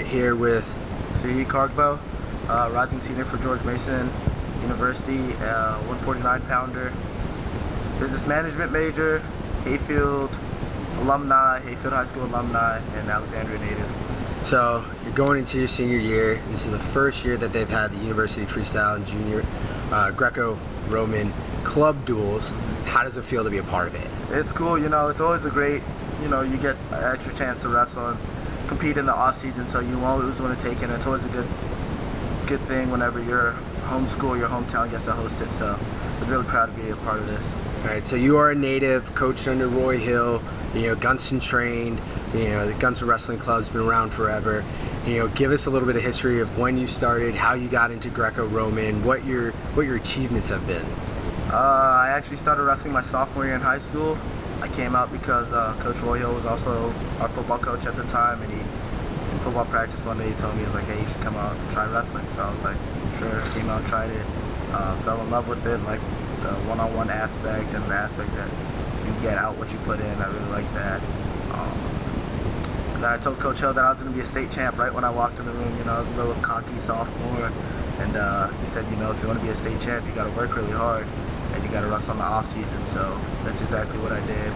Right here with Sahid Kargbo, rising senior for George Mason University, 149 pounder, business management major, Hayfield alumni, Hayfield High School alumni, and Alexandria native. So you're going into your senior year. This is the first year that they've had the University Freestyle and Junior Greco-Roman club duels. How does it feel to be a part of it? It's cool, you know, it's always a great, you get an extra chance to wrestle and compete in the off season, so you always want to take it. It's always a good thing whenever your home school, your hometown gets to host it, so I was really proud to be a part of this. All right, so you are a native, coached under Roy Hill, Gunston trained, the Gunston Wrestling Club's been around forever. Give us a little bit of history of when you started, how you got into Greco-Roman, what your achievements have been. I actually started wrestling my sophomore year in high school. I came out because Coach Roy Hill was also our football coach at the time, and in football practice one day he told me, he was like, hey, you should come out and try wrestling. So I was like, sure, came out, tried it, fell in love with it, like the one-on-one aspect and the aspect that you get out what you put in. I really like that. And then I told Coach Hill that I was going to be a state champ right when I walked in the room. I was a little cocky sophomore, and he said, if you want to be a state champ, you got to work really hard, and you got to wrestle in the off season. So that's exactly what I did.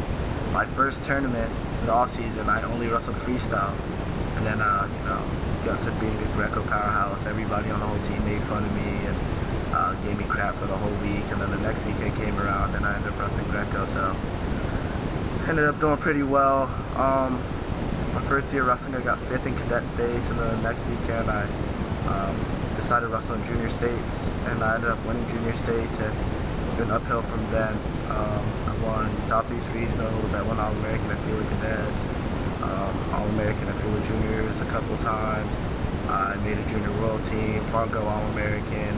My first tournament in the off season, I only wrestled freestyle, and then Gunston being a Greco powerhouse, everybody on the whole team made fun of me and gave me crap for the whole week. And then the next weekend came around, and I ended up wrestling Greco. So ended up doing pretty well. My first year wrestling, I got 5th in cadet states, and the next weekend I decided to wrestle in junior states, and I ended up winning junior states, and it's been uphill from then. I won Southeast Regionals, I won All-American at Field Cadets, All-American at Field Juniors a couple times. I made a junior world team, Fargo All-American,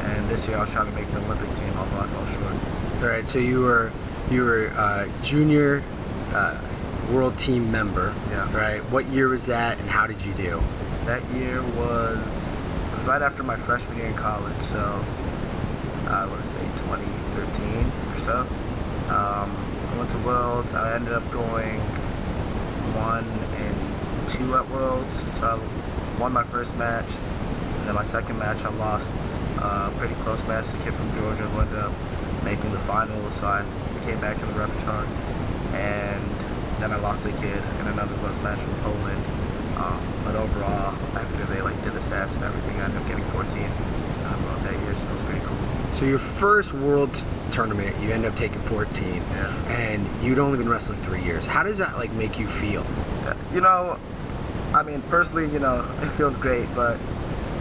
and this year I was trying to make the Olympic team, although I fell short. All right, so you were junior world team member. Yeah. Right. What year was that, and how did you do? That year was right after my freshman year in college, so I would say 2013 or so. I went to Worlds. I ended up going 1 and 2 at Worlds, so I won my first match, and then my second match I lost a pretty close match. The kid from Georgia who ended up making the finals, so I came back in the repertoire, and then I lost a kid in another close match from Poland. But overall, after they did the stats and everything, I ended up getting 14 that year, so it was pretty cool. So your first world tournament, you ended up taking 14, yeah. And you'd only been wrestling 3 years. How does that make you feel? I mean, personally, it feels great, but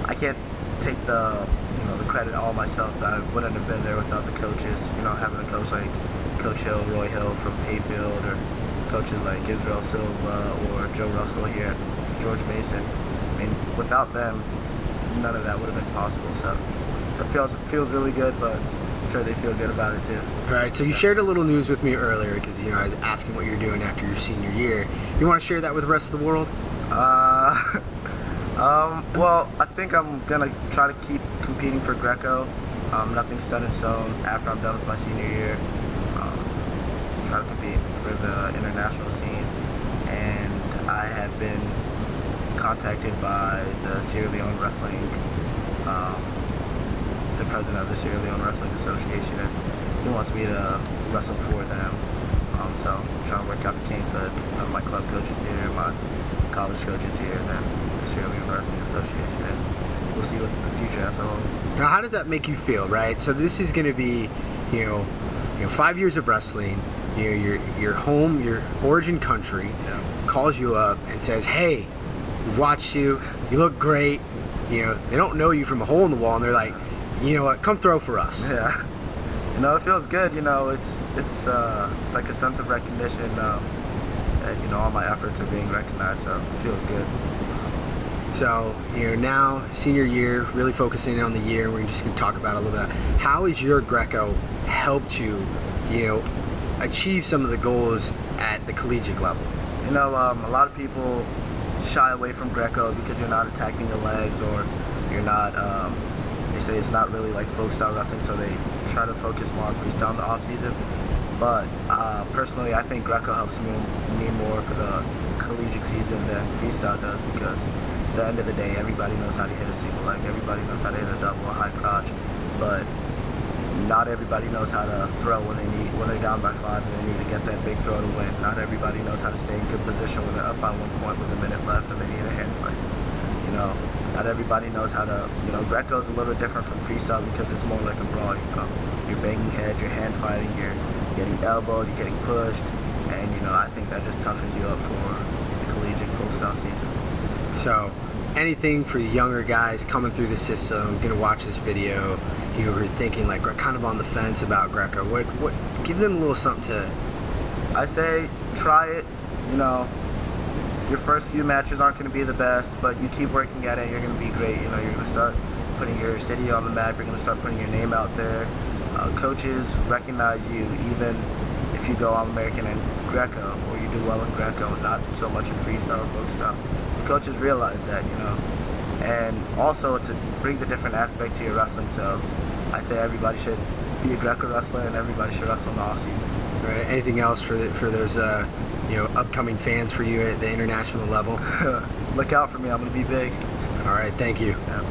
I can't take the credit all myself. I wouldn't have been there without the coaches. Having a coach like Coach Hill, Roy Hill from Hayfield, or coaches like Israel Silva or Joe Russell here at George Mason. I mean, without them, none of that would have been possible. So it feels really good, but I'm sure they feel good about it too. All right, so you shared a little news with me earlier because I was asking what you're doing after your senior year. You want to share that with the rest of the world? Well, I think I'm gonna try to keep competing for Greco. Nothing's set in stone after I'm done with my senior year. Try to compete for the international scene, and I have been contacted by the Sierra Leone Wrestling, the president of the Sierra Leone Wrestling Association, and he wants me to wrestle for them. So I'm trying to work out the kinks with my club coaches here, my college coaches here, and then the Sierra Leone Wrestling Association, and we'll see what the future has to hold. Now, how does that make you feel, right? So this is going to be, 5 years of wrestling. Your home, your origin country, calls you up and says, "Hey, we watched you. You look great." They don't know you from a hole in the wall, and they're like, "You know what? Come throw for us." Yeah. It feels good. It's like a sense of recognition that all my efforts are being recognized. So it feels good. So now senior year, really focusing on the year. We're just going to talk about it a little bit. How has your Greco helped you, achieve some of the goals at the collegiate level? A lot of people shy away from Greco because you're not attacking the legs, or you're not. They say it's not really like folk style wrestling, so they try to focus more on freestyle in the off season. But personally, I think Greco helps me more for the collegiate season than freestyle does, because at the end of the day, everybody knows how to hit a single leg, everybody knows how to hit a double, a high crotch, but not everybody knows how to throw when they're down by 5 and they need to get that big throw to win. Not everybody knows how to stay in good position when they're up by 1 point with a minute left and they need a hand fight. You know, not everybody knows how to, Greco's a little different from freestyle because it's more like a brawl, You're banging heads, you're hand fighting, you're getting elbowed, you're getting pushed, and, I think that just toughens you up for the collegiate freestyle season. So, anything for the younger guys coming through the system, gonna watch this video, who are thinking like we're kind of on the fence about Greco, what give them a little something to... I say try it. Your first few matches aren't going to be the best, but you keep working at it, you're going to be great. You're going to start putting your city on the map, you're going to start putting your name out there. Coaches recognize you even if you go All-American in Greco, or you do well in Greco, not so much in freestyle or folk style. The coaches realize that, and also it brings a different aspect to your wrestling. So I say everybody should be a Greco wrestler and everybody should wrestle in the off season. Right. Anything else for those upcoming fans for you at the international level? Look out for me, I'm going to be big. All right, thank you. Yeah.